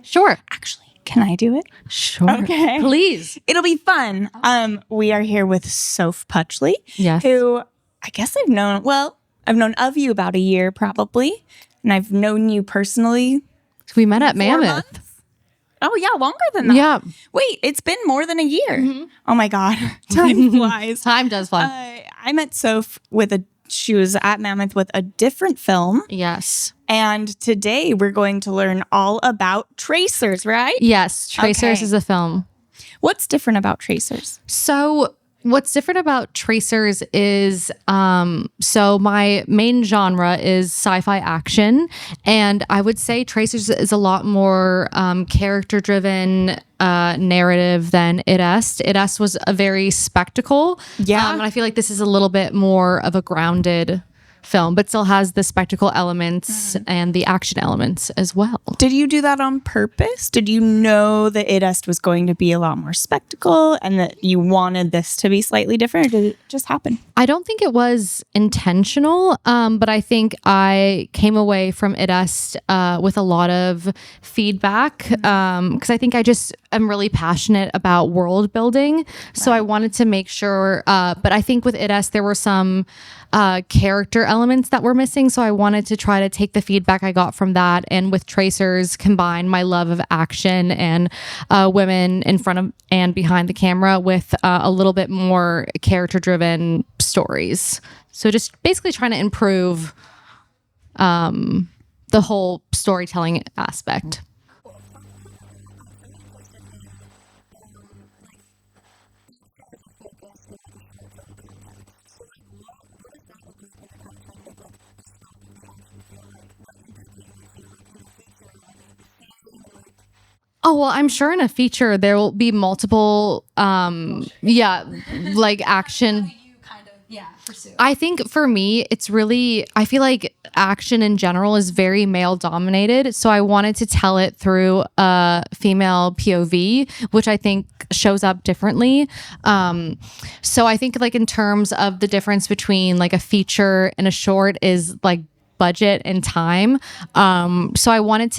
Sure. Actually, can I do it? Sure. Okay. Please. It'll be fun. We are here with Soph Puchley, Yes. who I guess I've known of you about a year probably, and I've known you personally. We met at 4 Mammoth. months? Oh, yeah, longer than that. Yeah. Wait, it's been more than a year. Oh, my God. Time flies. Time does fly. I met Soph she was at Mammoth with a different film. Yes. And today we're going to learn all about Tracers, right? Yes. Tracers Okay. is a film. What's different about Tracers? So what's different about Tracers is, so my main genre is sci-fi action. And I would say Tracers is a lot more character-driven narrative than Id Est. Id Est was a very spectacle. Yeah. And I feel like this is a little bit more of a grounded film, but still has the spectacle elements and the action elements as well. Did you do that on purpose? Did you know that Id Est was going to be a lot more spectacle and that you wanted this to be slightly different, or did it just happen? I don't think it was intentional, but I think I came away from Id Est with a lot of feedback because I think I just am really passionate about world building. So I wanted to make sure, but I think with Id Est, there were some character elements that were missing. So I wanted to try to take the feedback I got from that and with Tracers combine my love of action and women in front of and behind the camera with a little bit more character driven stories. So just basically trying to improve the whole storytelling aspect. Oh, well, I'm sure in a feature there will be multiple, like action. I think for me, it's really, I feel like action in general is very male dominated. So I wanted to tell it through a female POV, which I think shows up differently. So I think like in terms of the difference between like a feature and a short is like budget and time. So I wanted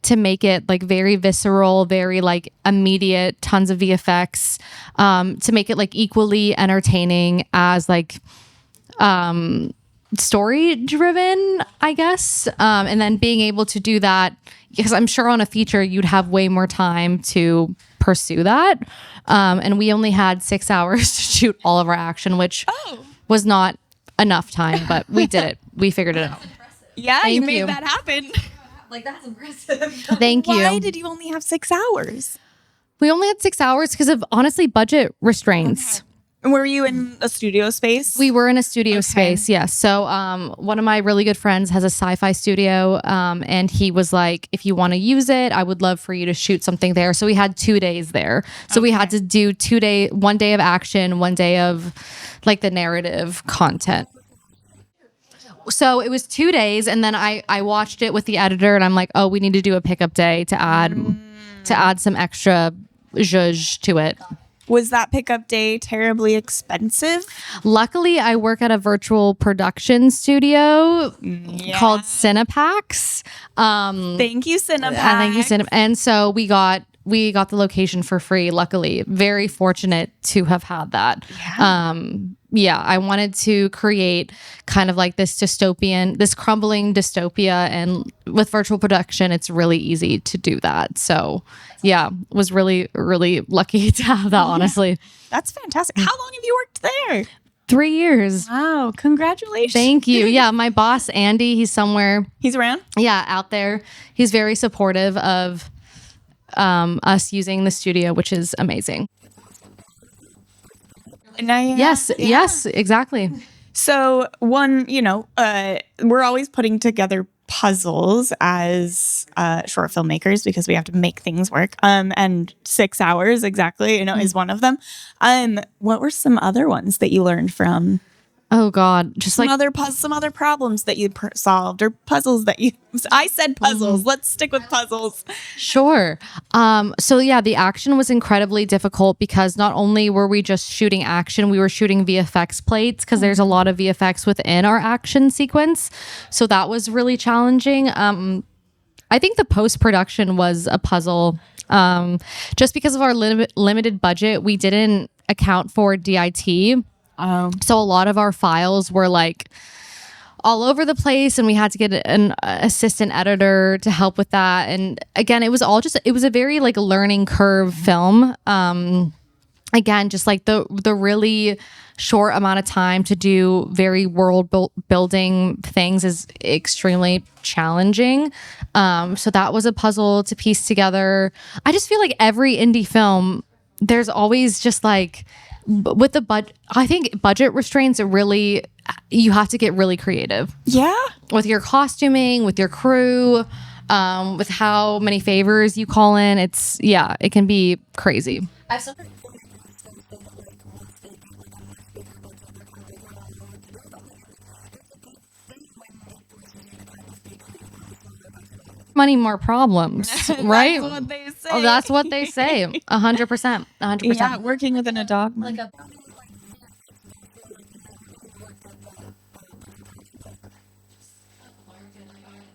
to make it like very visceral, very like immediate, tons of VFX, to make it like equally entertaining as like story driven, I guess. And then being able to do that, because I'm sure on a feature you'd have way more time to pursue that. And we only had 6 hours to shoot all of our action, which was not enough time, but we did it. We figured it out. Yeah, Thank you made you. that happen. Like, that's impressive. Thank you. Why did you only have 6 hours? We only had 6 hours because of honestly budget restraints. Were you in a studio space? We were in a studio space, yes. So one of my really good friends has a sci-fi studio, and he was like, if you want to use it, I would love for you to shoot something there. So we had 2 days there. So we had to do 1 day of action, 1 day of like the narrative content. So it was 2 days, and then I watched it with the editor, and I'm like, oh, we need to do a pickup day to add some extra zhuzh to it. Was that pickup day terribly expensive? Luckily, I work at a virtual production studio called Cinepax. Thank you, Cinepax. Thank you, Cinepax. And so we got the location for free. Luckily, very fortunate to have had that. I wanted to create kind of like this crumbling dystopia, and with virtual production, it's really easy to do that. So, was really, really lucky to have that, honestly. That's fantastic. How long have you worked there? 3 years. Wow, congratulations. Thank you. Yeah, my boss, Andy, he's somewhere. He's around? Yeah, out there. He's very supportive of us using the studio, which is amazing. Yes, exactly. So we're always putting together puzzles as short filmmakers because we have to make things work. And 6 hours exactly, is one of them. What were some other ones that you learned from? Oh God, just some other problems that you solved, or puzzles that you. I said puzzles. Let's stick with puzzles. Sure. The action was incredibly difficult because not only were we just shooting action, we were shooting VFX plates because there's a lot of VFX within our action sequence. So that was really challenging. I think the post-production was a puzzle. Just because of our limited budget, we didn't account for DIT. So a lot of our files were like all over the place, and we had to get an assistant editor to help with that. And again, it was a very like learning curve film. Again, just like the really short amount of time to do very building things is extremely challenging. So that was a puzzle to piece together. I just feel like every indie film, there's always just like with the budget. I think budget restraints are really, you have to get really creative. Yeah. With your costuming, with your crew, with how many favors you call in. It can be crazy. Money, more problems, right? That's what they say. Oh, that's what they say. 100%. 100%. Yeah, working within a dogma.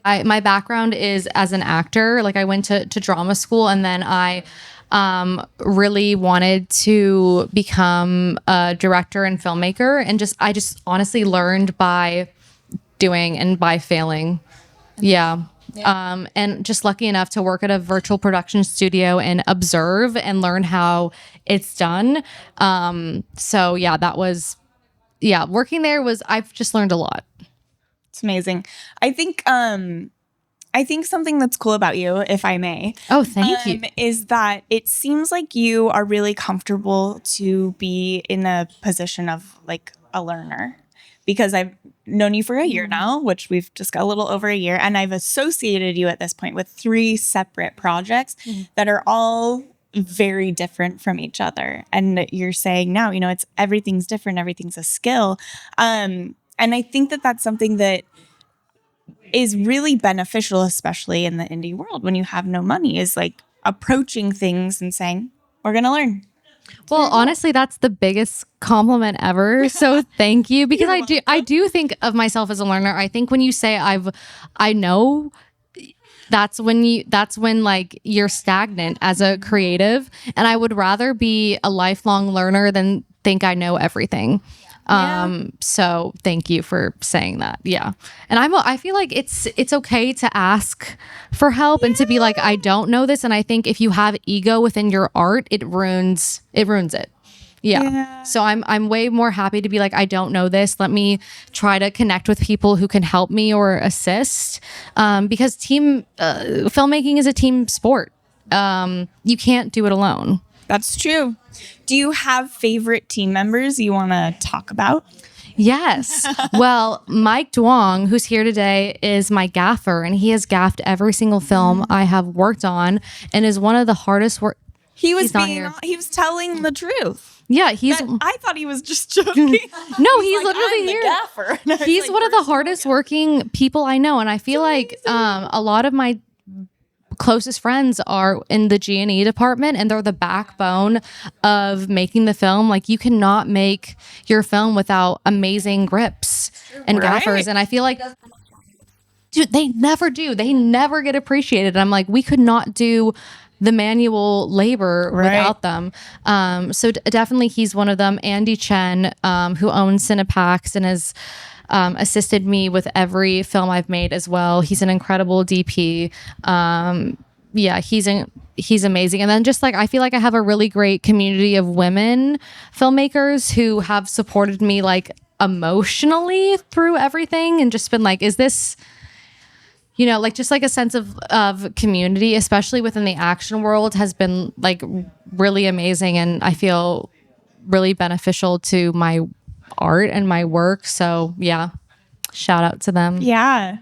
My background is as an actor. Like I went to drama school, and then I really wanted to become a director and filmmaker, and I just honestly learned by doing and by failing. Yeah. And just lucky enough to work at a virtual production studio and observe and learn how it's done. So yeah, working there I've just learned a lot. It's amazing. I think something that's cool about you, if I may. Oh, thank you. Is that it seems like you are really comfortable to be in a position of like a learner. Because I've known you for a year now, which we've just got a little over a year, and I've associated you at this point with 3 separate projects that are all very different from each other. And you're saying now, everything's different, everything's a skill. And I think that that's something that is really beneficial, especially in the indie world when you have no money, is like approaching things and saying, we're going to learn. Well, honestly, that's the biggest compliment ever. So thank you, because I do think of myself as a learner. I think when you say I know, that's when like you're stagnant as a creative, and I would rather be a lifelong learner than think I know everything. So thank you for saying that. Yeah. And I feel like it's okay to ask for help and to be like, I don't know this. And I think if you have ego within your art, it ruins it. Yeah. So I'm way more happy to be like, I don't know this. Let me try to connect with people who can help me or assist. Because filmmaking is a team sport. You can't do it alone. That's true. Do you have favorite team members you want to talk about? Yes. Well, Mike Duong, who's here today, is my gaffer, and he has gaffed every single film I have worked on, and is one of the hardest work. He was telling the truth. Yeah, I thought he was just joking. No, he's like, literally I'm here. The gaffer. He's one of the hardest working people I know, and I feel like a lot of my closest friends are in the G&E department, and they're the backbone of making the film. Like, you cannot make your film without amazing grips and gaffers. And I feel like, dude, they never do. They never get appreciated. I'm like, we could not do the manual labor without them. So definitely he's one of them. Andy Chen, who owns Cinepax and has assisted me with every film I've made as well. He's an incredible DP. Yeah, he's amazing. And then just like, I feel like I have a really great community of women filmmakers who have supported me like emotionally through everything, and just been like, is this, like just like a sense of community, especially within the action world, has been like really amazing. And I feel really beneficial to my art and my work. So yeah, shout out to them. Yeah.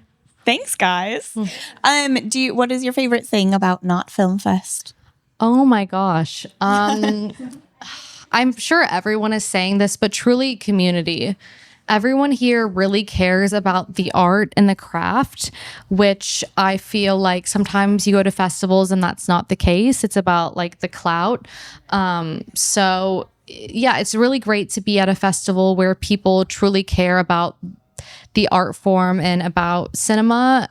Thanks, guys. What is your favorite thing about Not Film Fest? Oh my gosh. I'm sure everyone is saying this, but truly community. Everyone here really cares about the art and the craft, which I feel like sometimes you go to festivals and that's not the case. It's about like the clout. So yeah, it's really great to be at a festival where people truly care about the art form and about cinema,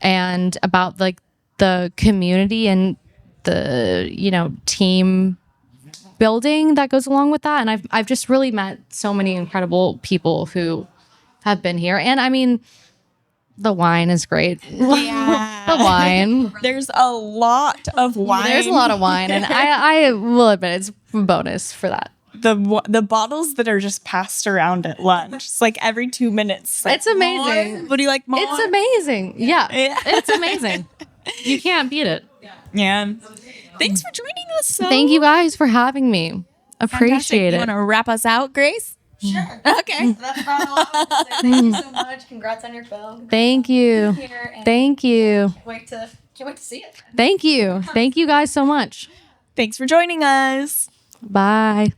and about like the community and the, you know, team building that goes along with that. And I've just really met so many incredible people who have been here. And I mean, the wine is great. Yeah. The wine. There's a lot of wine. There's a lot of wine, and I will admit it's a bonus for that. The bottles that are just passed around at lunch. It's like every 2 minutes. Like, It's amazing. "More? Would you like more?" It's amazing. Yeah, Yeah. it's amazing. You can't beat it. Yeah. Thanks for joining us. So Thank you guys for having me. Appreciate You it. want to wrap us out, Grace? Sure. Okay. That's about all I have to say. Thank you so much. Congrats on your film. Thank you. Here and Thank you. can't wait to see it. Thank you. Thank you guys so much. Thanks for joining us. Bye.